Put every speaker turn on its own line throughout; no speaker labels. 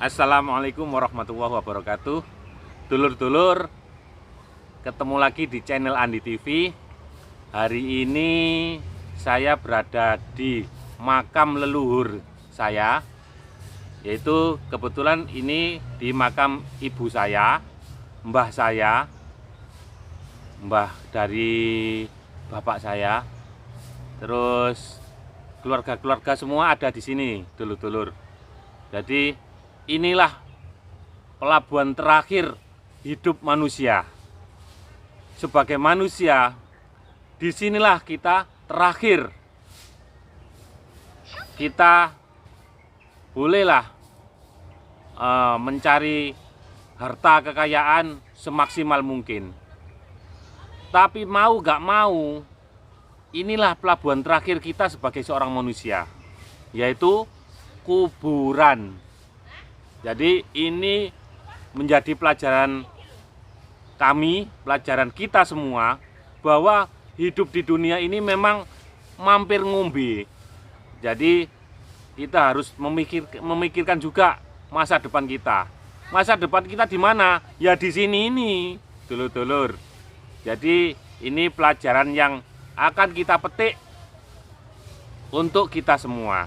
Assalamualaikum warahmatullahi wabarakatuh. Dulur-dulur, ketemu lagi di channel Andi TV. Hari ini saya berada di makam leluhur saya, yaitu kebetulan ini di makam ibu saya, mbah saya, mbah dari bapak saya. Terus keluarga-keluarga semua ada di sini, dulur-dulur. Jadi inilah pelabuhan terakhir hidup manusia. Sebagai manusia, disinilah kita terakhir. Kita bolehlah mencari harta kekayaan semaksimal mungkin. Tapi mau gak mau, inilah pelabuhan terakhir kita sebagai seorang manusia, yaitu kuburan. Jadi ini menjadi pelajaran kami, pelajaran kita semua, bahwa hidup di dunia ini memang mampir ngombe. Jadi kita harus memikirkan juga masa depan kita. Masa depan kita di mana? Ya di sini ini, dulur-dulur. Jadi ini pelajaran yang akan kita petik untuk kita semua.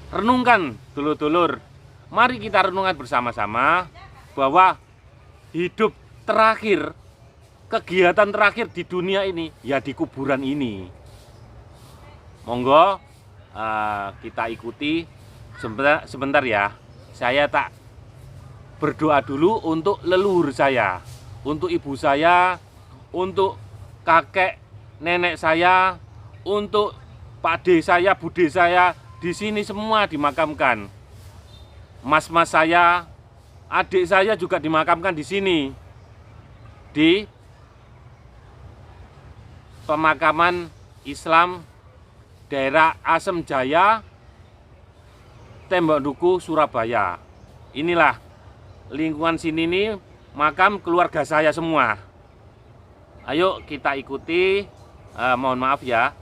Renungkan, dulur-dulur. Mari kita renungkan bersama-sama bahwa hidup terakhir, kegiatan terakhir di dunia ini, ya di kuburan ini. Monggo kita ikuti sebentar ya. Saya tak berdoa dulu untuk leluhur saya, untuk ibu saya, untuk kakek nenek saya, untuk pakde saya, bude saya, di sini semua dimakamkan. Mas-mas saya, adik saya juga dimakamkan di sini, di pemakaman Islam daerah Asem Jaya, Tembok Duku, Surabaya. Inilah lingkungan sini nih makam keluarga saya semua. Ayo kita ikuti. Mohon maaf ya,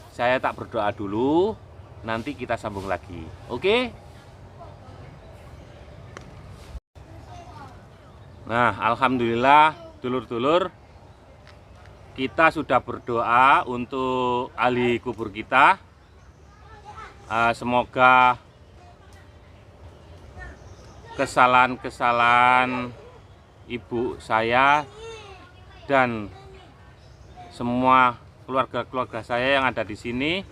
saya tak berdoa dulu, nanti kita sambung lagi. Oke? Nah, alhamdulillah dulur-dulur, kita sudah berdoa untuk ahli kubur kita. Semoga kesalahan-kesalahan ibu saya dan semua keluarga-keluarga saya yang ada di sini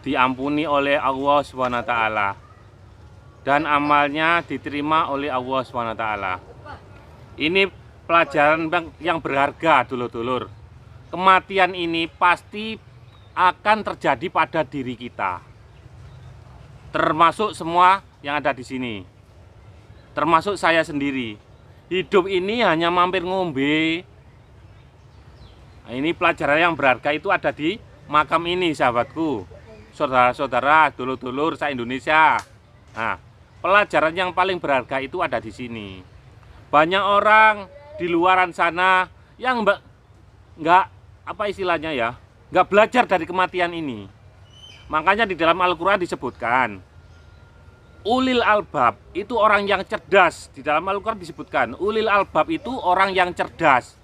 diampuni oleh Allah SWT dan amalnya diterima oleh Allah SWT. Ini pelajaran yang berharga, dulur-dulur. Kematian ini pasti akan terjadi pada diri kita, termasuk semua yang ada di sini, termasuk saya sendiri. Hidup ini hanya mampir ngombe. Nah, ini pelajaran yang berharga itu ada di makam ini, sahabatku, saudara-saudara, dulur-dulur se-Indonesia. Nah, pelajaran yang paling berharga itu ada di sini. Banyak orang di luaran sana yang nggak apa istilahnya ya, nggak belajar dari kematian ini. Makanya di dalam Al-Quran disebutkan ulil albab itu orang yang cerdas. Di dalam Al-Quran disebutkan ulil albab itu orang yang cerdas.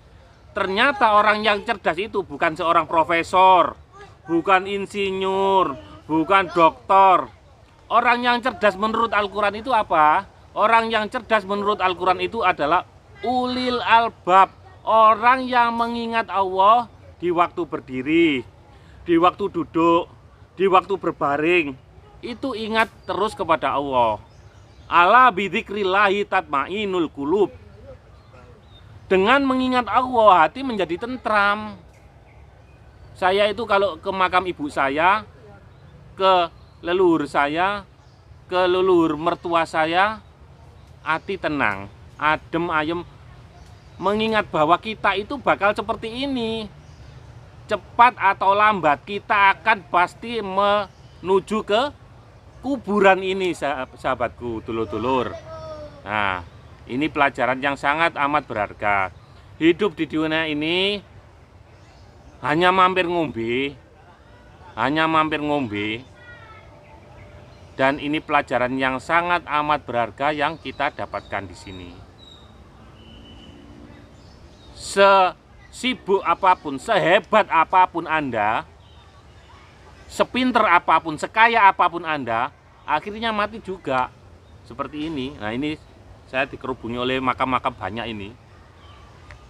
Ternyata orang yang cerdas itu bukan seorang profesor, bukan insinyur, bukan doktor. Orang yang cerdas menurut Al-Quran itu apa? Orang yang cerdas menurut Al-Quran itu adalah ulil albab, orang yang mengingat Allah di waktu berdiri, di waktu duduk, di waktu berbaring. Itu ingat terus kepada Allah. Ala bidzikrillahi tatmainul qulub. Dengan mengingat Allah, hati menjadi tentram. Saya itu kalau ke makam ibu saya, ke leluhur saya, ke leluhur mertua saya, hati tenang, adem ayem, mengingat bahwa kita itu bakal seperti ini. Cepat atau lambat kita akan pasti menuju ke kuburan ini, sahabatku, dulur-dulur. Nah, ini pelajaran yang sangat amat berharga. Hidup di dunia ini hanya mampir ngombe, Dan ini pelajaran yang sangat amat berharga yang kita dapatkan di sini. Sesibuk apapun, sehebat apapun Anda, sepinter apapun, sekaya apapun Anda, akhirnya mati juga. Seperti ini. Nah, ini saya dikerubungi oleh makam-makam banyak ini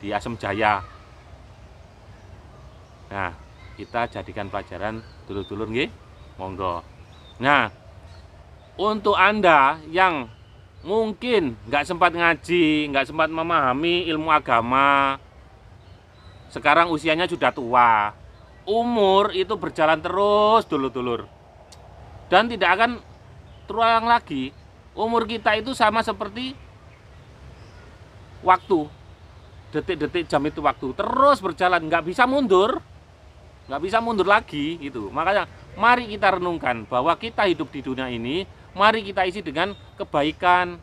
di Asem Jaya. Nah, kita jadikan pelajaran dulur-dulur nggih. Monggo. Nah, untuk Anda yang mungkin nggak sempat ngaji, nggak sempat memahami ilmu agama, sekarang usianya sudah tua, umur itu berjalan terus dulur-dulur, dan tidak akan terulang lagi. Umur kita itu sama seperti waktu, detik-detik jam itu waktu terus berjalan, nggak bisa mundur lagi gitu. Makanya mari kita renungkan bahwa kita hidup di dunia ini, mari kita isi dengan kebaikan.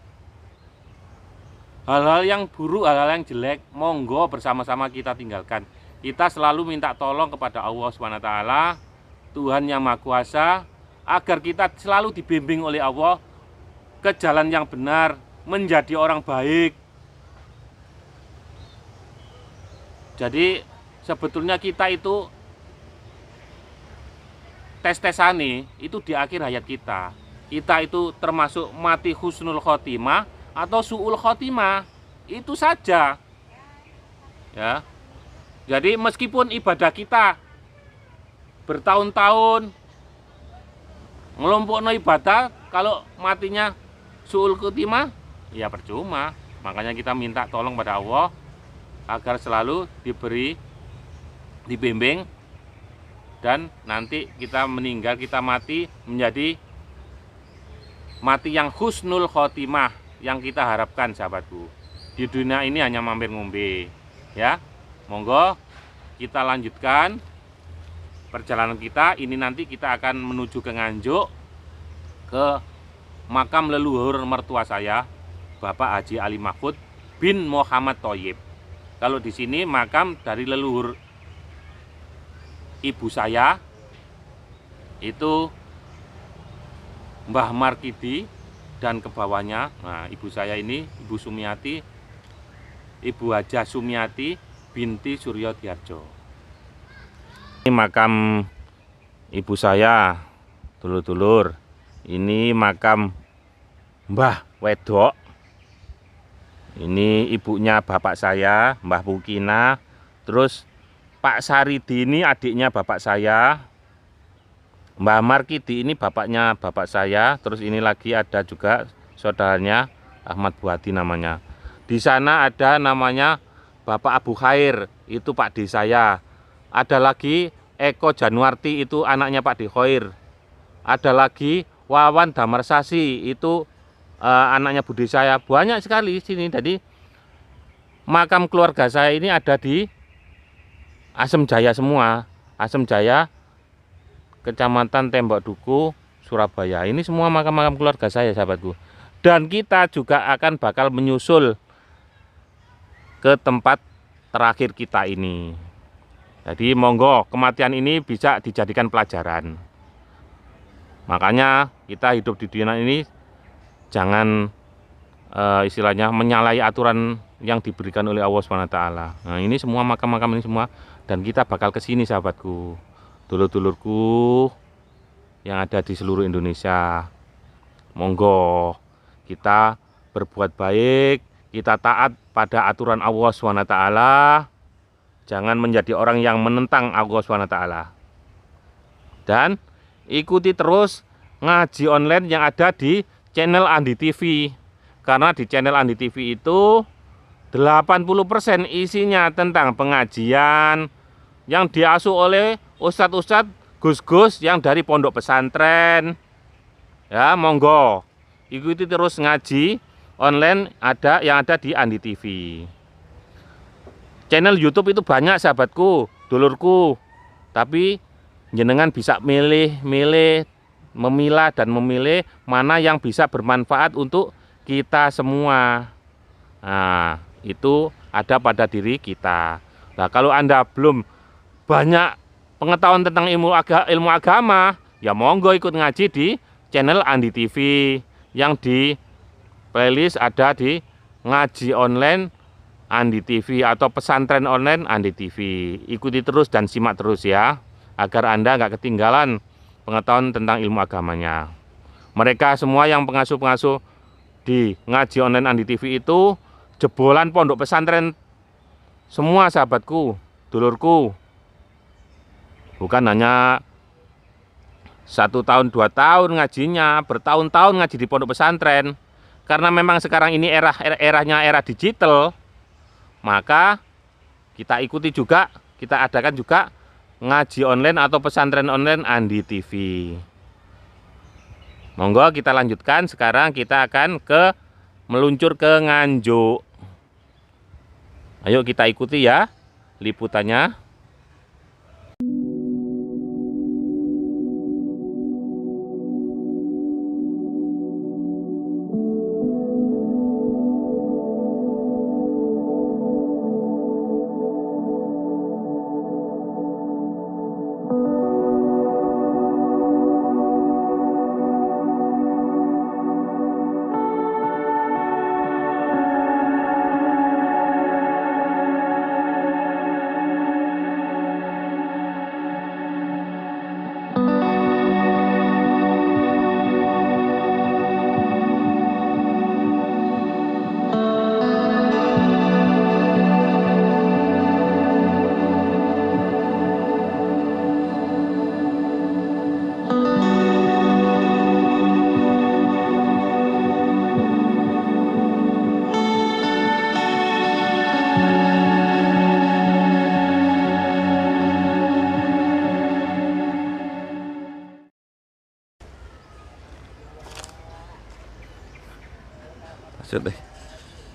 Hal-hal yang buruk, hal-hal yang jelek, monggo bersama-sama kita tinggalkan. Kita selalu minta tolong kepada Allah SWT, Tuhan yang Maha Kuasa, agar kita selalu dibimbing oleh Allah ke jalan yang benar, menjadi orang baik. Jadi sebetulnya kita itu tes-tesane itu di akhir hayat kita. Kita itu termasuk mati husnul khotimah atau su'ul khotimah. Itu saja. Ya. Jadi meskipun ibadah kita bertahun-tahun ngelompokno ibadah, kalau matinya su'ul khotimah, ya percuma. Makanya kita minta tolong pada Allah agar selalu dibimbing, dan nanti kita meninggal, kita mati menjadi mati yang husnul khotimah yang kita harapkan, sahabatku. Di dunia ini hanya mampir ngombe, ya. Monggo kita lanjutkan perjalanan kita. Ini nanti kita akan menuju ke Nganjuk, ke makam leluhur mertua saya, Bapak Haji Ali Mahfud bin Muhammad Thoyib. Kalau di sini makam dari leluhur ibu saya itu Mbah Markidi, dan ke bawahnya, nah ibu saya ini Ibu Sumiati, Ibu Hajah Sumiati binti Suryo Diarjo. Ini makam ibu saya, dulur-dulur. Ini makam Mbah Wedok. Ini ibunya bapak saya, Mbah Pukina. Terus Pak Saridi ini adiknya bapak saya. Mbah Markidi ini bapaknya bapak saya. Terus ini lagi ada juga saudaranya Ahmad Buhadi namanya. Di sana ada namanya Bapak Abu Khair, itu Pak D saya. Ada lagi Eko Januarti, itu anaknya Pak D Khair. Ada lagi Wawan Damarsasi, itu anaknya Budi saya. Banyak sekali sini. Jadi makam keluarga saya ini ada di Asem Jaya semua. Asem Jaya, Kecamatan Tembok Duku, Surabaya. Ini semua makam-makam keluarga saya, sahabatku. Dan kita juga akan bakal menyusul ke tempat terakhir kita ini. Jadi monggo kematian ini bisa dijadikan pelajaran. Makanya kita hidup di dunia ini jangan istilahnya menyalahi aturan yang diberikan oleh Allah SWT. Nah, ini semua makam-makam ini semua, dan kita bakal ke sini, sahabatku, dulur-dulurku yang ada di seluruh Indonesia. Monggo kita berbuat baik, kita taat pada aturan Allah SWT. Jangan menjadi orang yang menentang Allah SWT. Dan ikuti terus ngaji online yang ada di channel Andi TV. Karena di channel Andi TV itu 80% isinya tentang pengajian yang diasuh oleh ustadz-ustadz, gus-gus yang dari pondok pesantren. Ya, monggo ikuti terus ngaji online yang ada di Andi TV. Channel YouTube itu banyak, sahabatku, dulurku. Tapi jenengan bisa memilah dan memilih mana yang bisa bermanfaat untuk kita semua. Nah, itu ada pada diri kita. Nah, kalau Anda belum banyak pengetahuan tentang ilmu agama, ya monggo ikut ngaji di channel Andi TV, yang di playlist ada di ngaji online Andi TV atau pesantren online Andi TV. Ikuti terus dan simak terus ya, agar Anda nggak ketinggalan pengetahuan tentang ilmu agamanya. Mereka semua yang pengasuh-pengasuh di ngaji online Andi TV itu jebolan pondok pesantren semua, sahabatku, dulurku. Bukan hanya 1 tahun 2 tahun ngajinya, bertahun-tahun ngaji di pondok pesantren. Karena memang sekarang ini eranya era digital, maka kita ikuti juga, kita adakan juga ngaji online atau pesantren online Andi TV. Monggo kita lanjutkan. Sekarang kita akan meluncur ke Nganjuk. Ayo kita ikuti ya liputannya.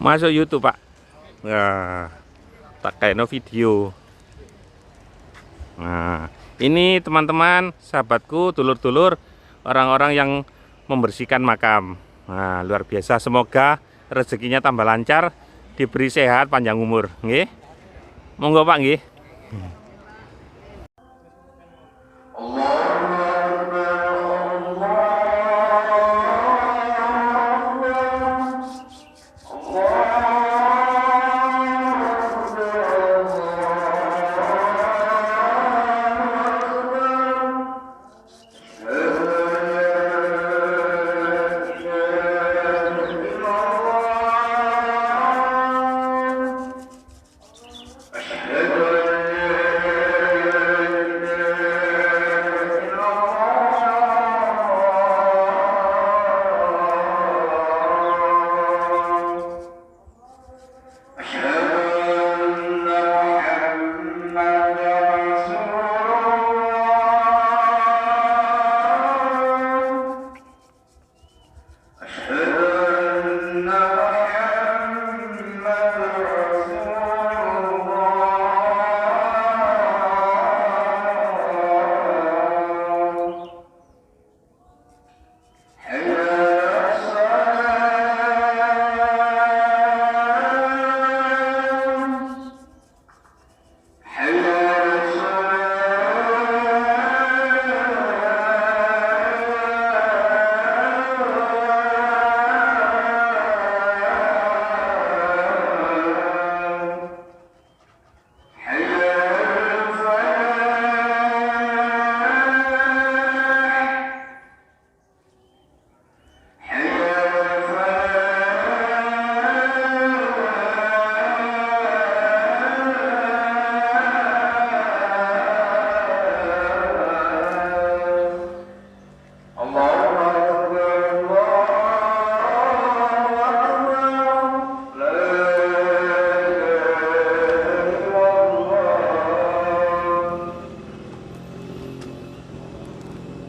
Masuk YouTube, Pak. Nah, tak kayak no video. Nah, ini teman-teman, sahabatku, dulur-dulur, orang-orang yang membersihkan makam. Nah, luar biasa. Semoga rezekinya tambah lancar, diberi sehat, panjang umur. Nggih. Monggo, Pak, nggih.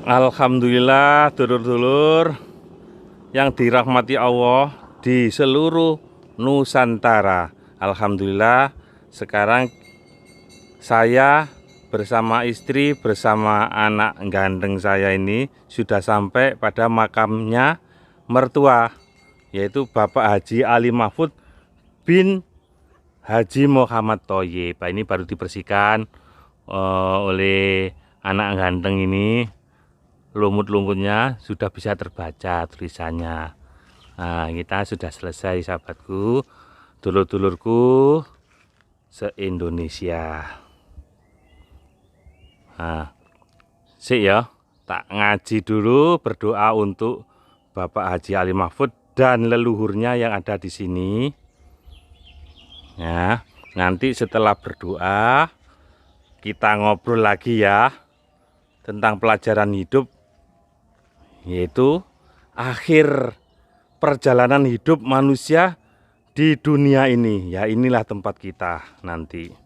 Alhamdulillah, dulur-dulur yang dirahmati Allah di seluruh Nusantara. Alhamdulillah, sekarang saya bersama istri, bersama anak ganteng saya ini sudah sampai pada makamnya mertua, yaitu Bapak Haji Ali Mahfud bin Haji Muhammad Thoyib. Ini baru dibersihkan oleh anak ganteng ini. lumut-lumutnya sudah bisa terbaca tulisannya. Nah, kita sudah selesai sahabatku, dulur-dulurku se-Indonesia. Nah, sik ya, tak ngaji dulu, berdoa untuk Bapak Haji Ali Mahfud dan leluhurnya yang ada di sini. Ya, nanti setelah berdoa kita ngobrol lagi ya tentang pelajaran hidup, yaitu akhir perjalanan hidup manusia di dunia ini. Ya, inilah tempat kita nanti.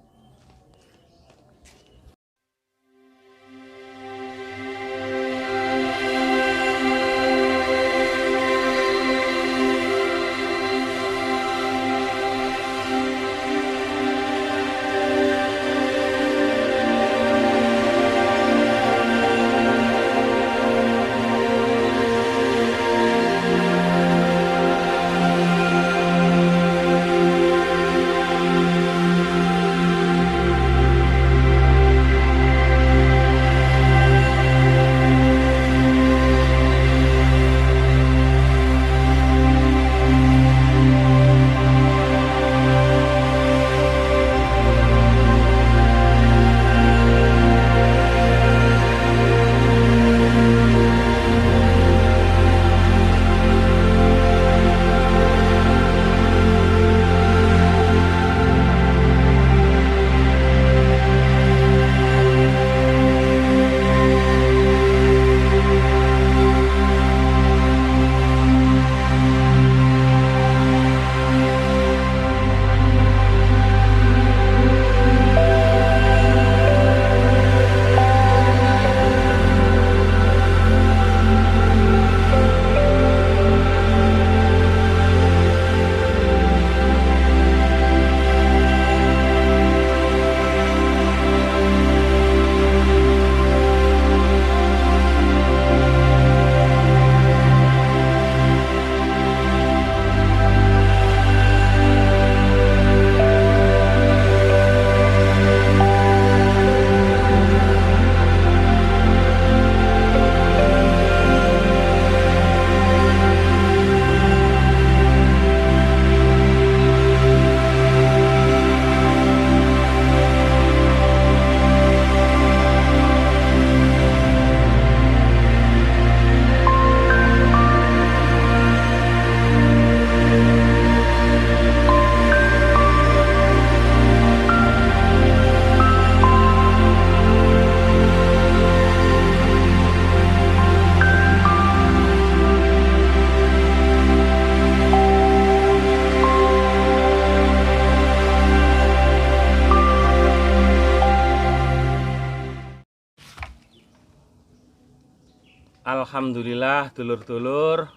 Alhamdulillah dulur-dulur,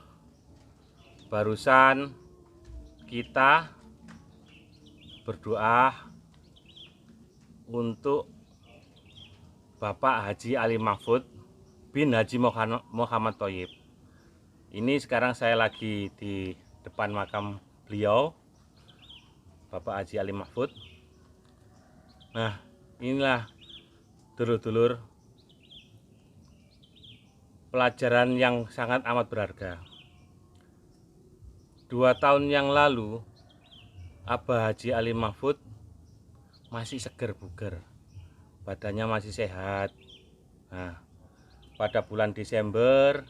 barusan kita berdoa untuk Bapak Haji Ali Mahfud bin Haji Muhammad Thoyyib. Ini sekarang saya lagi di depan makam beliau, Bapak Haji Ali Mahfud. Nah, inilah dulur-dulur pelajaran yang sangat amat berharga. 2 tahun yang lalu Abah Haji Ali Mahfud masih seger buger, badannya masih sehat. Nah, pada bulan Desember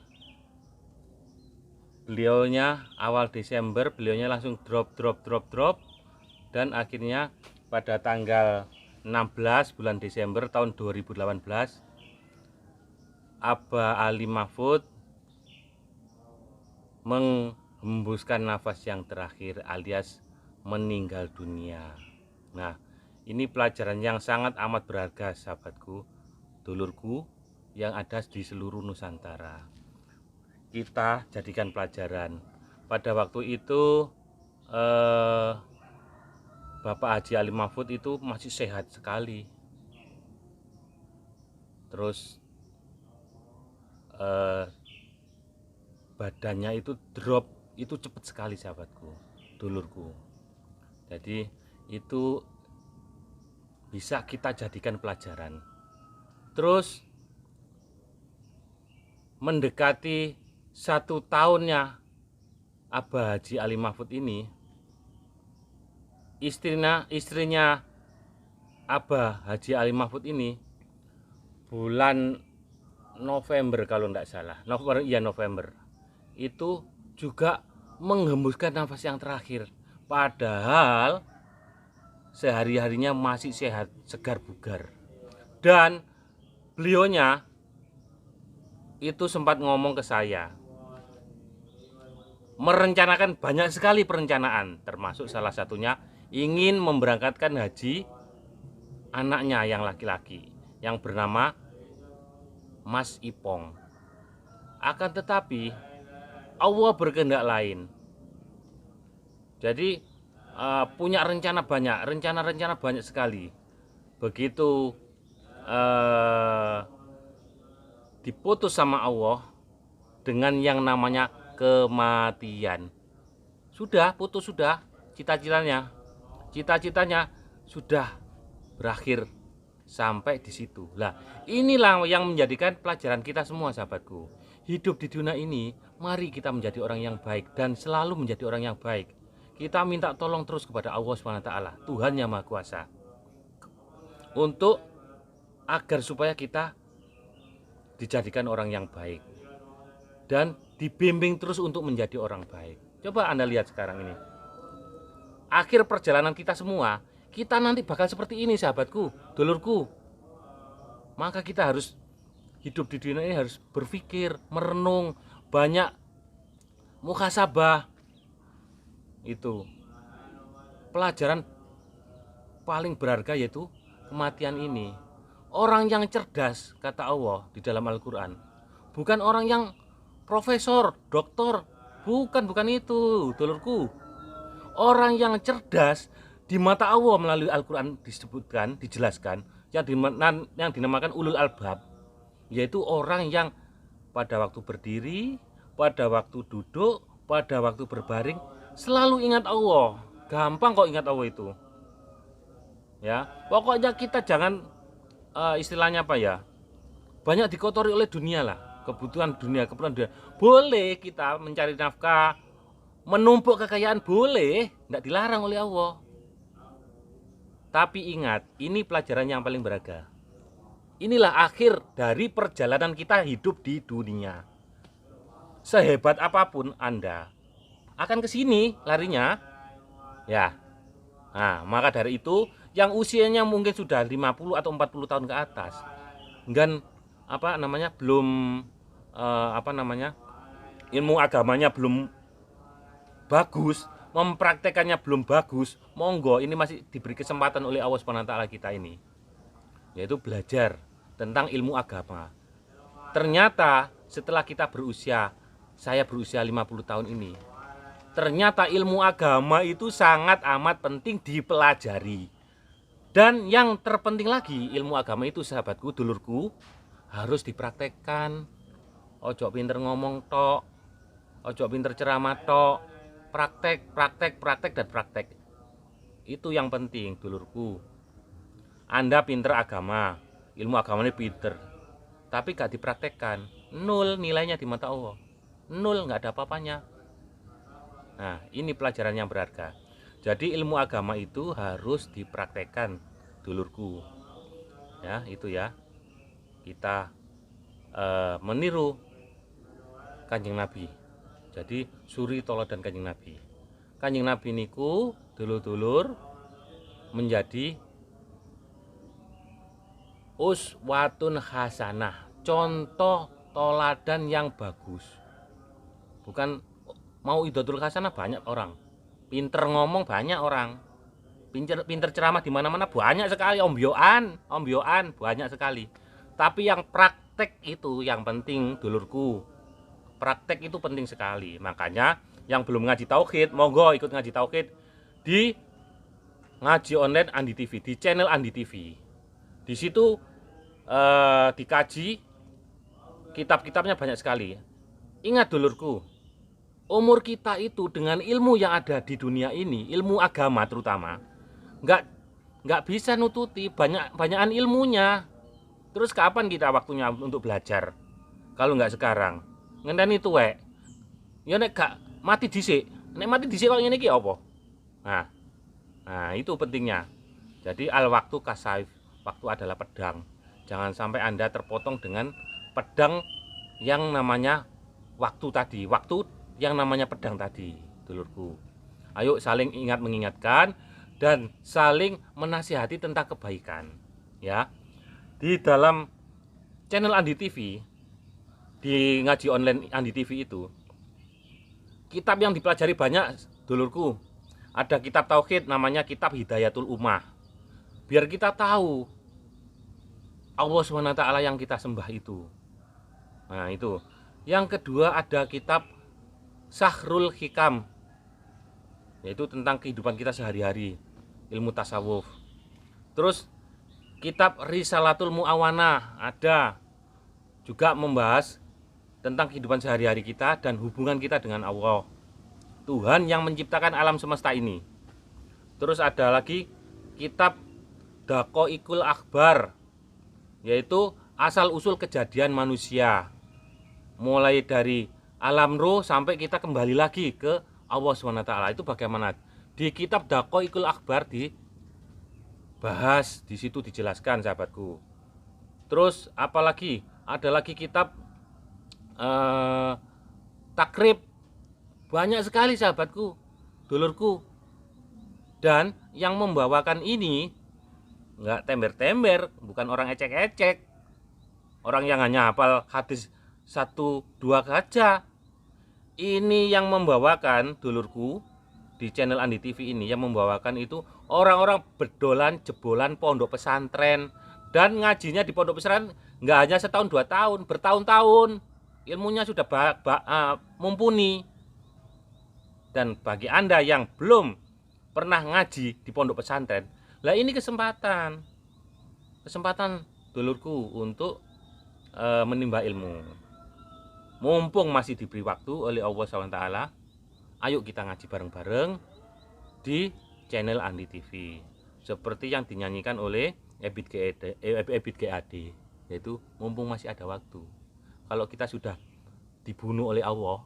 awal Desember beliaunya langsung drop, dan akhirnya pada tanggal 16 bulan Desember tahun 2018 Abah Ali Mahfud menghembuskan nafas yang terakhir alias meninggal dunia. Nah, ini pelajaran yang sangat amat berharga sahabatku, dulurku yang ada di seluruh Nusantara. Kita jadikan pelajaran. Pada waktu itu Bapak Haji Ali Mahfud itu masih sehat sekali. Terus badannya itu drop, itu cepat sekali sahabatku, dulurku. Jadi itu bisa kita jadikan pelajaran. Terus mendekati 1 tahunnya Abah Haji Ali Mahfud ini, istrinya Abah Haji Ali Mahfud ini bulan November kalau tidak salah, November itu juga menghembuskan nafas yang terakhir, padahal sehari-harinya masih sehat, segar bugar. Dan beliaunya itu sempat ngomong ke saya, merencanakan banyak sekali perencanaan, termasuk salah satunya ingin memberangkatkan haji anaknya yang laki-laki yang bernama Mas Ipong. Akan tetapi Allah berkehendak lain. Jadi punya rencana banyak sekali. Begitu diputus sama Allah dengan yang namanya kematian. Sudah putus, sudah cita-citanya sudah berakhir sampai di situ. Lah, inilah yang menjadikan pelajaran kita semua, sahabatku. Hidup di dunia ini, mari kita menjadi orang yang baik dan selalu menjadi orang yang baik. Kita minta tolong terus kepada Allah SWT, Tuhan yang Maha Kuasa, untuk agar supaya kita dijadikan orang yang baik dan dibimbing terus untuk menjadi orang baik. Coba Anda lihat sekarang ini, akhir perjalanan kita semua, kita nanti bakal seperti ini, sahabatku, dulurku. Maka kita harus hidup di dunia ini, harus berpikir, merenung, banyak muhasabah. Itu pelajaran paling berharga, yaitu kematian ini. Orang yang cerdas, kata Allah di dalam Al-Quran, bukan orang yang profesor, doktor, bukan itu, dulurku. Orang yang cerdas di mata Allah melalui Al-Quran disebutkan, dijelaskan, yang dinamakan ulul albab, yaitu orang yang pada waktu berdiri, pada waktu duduk, pada waktu berbaring selalu ingat Allah. Gampang kok ingat Allah itu. Ya, pokoknya kita jangan istilahnya apa ya, banyak dikotori oleh dunia lah, kebutuhan dunia. Boleh kita mencari nafkah, menumpuk kekayaan, boleh, tidak dilarang oleh Allah. Tapi ingat, ini pelajaran yang paling berharga. Inilah akhir dari perjalanan kita hidup di dunia. Sehebat apapun Anda akan ke sini larinya, ya. Nah, maka dari itu, yang usianya mungkin sudah 50 atau 40 tahun ke atas, dan belum ilmu agamanya belum bagus, mempraktekannya belum bagus, monggo, ini masih diberi kesempatan oleh Allah SWT kita ini, yaitu belajar tentang ilmu agama. Ternyata setelah kita saya berusia 50 tahun ini, ternyata ilmu agama itu sangat amat penting dipelajari. Dan yang terpenting lagi, ilmu agama itu, sahabatku, dulurku, harus dipraktekkan. Ojo pinter ngomong tok, ojo pinter ceramah tok. Praktek dan praktek. Itu yang penting, dulurku. Anda pinter agama, ilmu agamanya pinter, tapi gak dipraktekkan, nol nilainya di mata Allah. Nol, gak ada apa-apanya. Nah, ini pelajaran yang berharga. Jadi ilmu agama itu harus dipraktekkan, dulurku. Ya, itu ya. Kita meniru Kanjeng Nabi. Jadi suri toladan Kanjeng Nabi. Kanjeng Nabi niku dulur-dulur menjadi uswatun hasanah, contoh toladan yang bagus. Bukan mau idotul hasanah banyak orang, pinter ngomong banyak orang, pinter ceramah di mana-mana banyak sekali, ombyoan banyak sekali. Tapi yang praktek itu yang penting, dulurku. Praktek itu penting sekali. Makanya yang belum ngaji tauhid, monggo ikut ngaji tauhid di ngaji online Andi TV, di channel Andi TV. Di situ dikaji kitab-kitabnya banyak sekali. Ingat dulurku, umur kita itu dengan ilmu yang ada di dunia ini, ilmu agama terutama, nggak bisa nututi banyakan ilmunya. Terus kapan kita waktunya untuk belajar? Kalau nggak sekarang, ngenteni tuwek. Ya nek gak mati dhisik. Nek mati dhisik kok ngene iki apa? Nah, nah itu pentingnya. Jadi al waktu kasaif, waktu adalah pedang. Jangan sampai Anda terpotong dengan pedang yang namanya waktu tadi, waktu yang namanya pedang tadi, dulurku. Ayo saling ingat mengingatkan dan saling menasihati tentang kebaikan, ya. Di dalam channel Andi TV, di ngaji online Andi TV itu, kitab yang dipelajari banyak, dulurku. Ada kitab tauhid namanya kitab Hidayatul Ummah. Biar kita tahu Allah SWT yang kita sembah itu. Nah, itu. Yang kedua ada kitab Sahrul Hikam, yaitu tentang kehidupan kita sehari-hari, ilmu tasawuf. Terus kitab Risalatul Mu'awanah ada, juga membahas tentang kehidupan sehari-hari kita dan hubungan kita dengan Allah, Tuhan yang menciptakan alam semesta ini. Terus ada lagi kitab Daqaiqul Akhbar, yaitu asal usul kejadian manusia, mulai dari alam roh sampai kita kembali lagi ke Allah SWT. Itu bagaimana? Di kitab Daqaiqul Akhbar dibahas, di situ dijelaskan, sahabatku. Terus apalagi? Ada lagi kitab Takrib. Banyak sekali, sahabatku, dulurku. Dan yang membawakan ini nggak tember-tember, bukan orang ecek-ecek, orang yang hanya hafal hadis 1-2 saja. Ini yang membawakan, dulurku, di channel Andi TV ini yang membawakan itu orang-orang bedolan jebolan pondok pesantren, dan ngajinya di pondok pesantren nggak hanya setahun 2 tahun, bertahun-tahun, ilmunya sudah mumpuni. Dan bagi Anda yang belum pernah ngaji di pondok pesantren, lah ini kesempatan dulurku untuk menimba ilmu. Mumpung masih diberi waktu oleh Allah SWT, ayo kita ngaji bareng-bareng di channel Andi TV, seperti yang dinyanyikan oleh Ebit GAD, yaitu mumpung masih ada waktu. Kalau kita sudah dibunuh oleh Allah,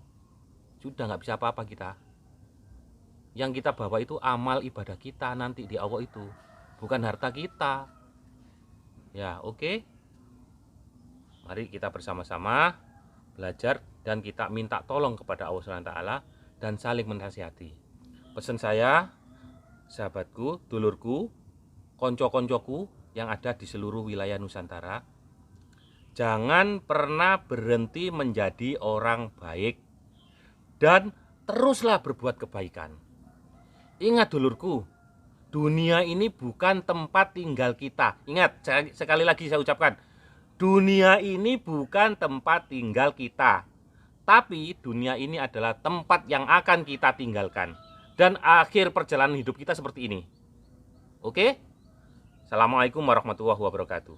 sudah nggak bisa apa-apa kita. Yang kita bawa itu amal ibadah kita nanti di Allah itu, bukan harta kita. Ya, oke. Mari kita bersama-sama belajar dan kita minta tolong kepada Allah SWT dan saling menasihati. Pesan saya, sahabatku, dulurku, konco-koncoku yang ada di seluruh wilayah Nusantara, jangan pernah berhenti menjadi orang baik dan teruslah berbuat kebaikan. Ingat, dulurku, dunia ini bukan tempat tinggal kita. Ingat, sekali lagi saya ucapkan, dunia ini bukan tempat tinggal kita, tapi dunia ini adalah tempat yang akan kita tinggalkan. Dan akhir perjalanan hidup kita seperti ini. Oke? Assalamualaikum warahmatullahi wabarakatuh.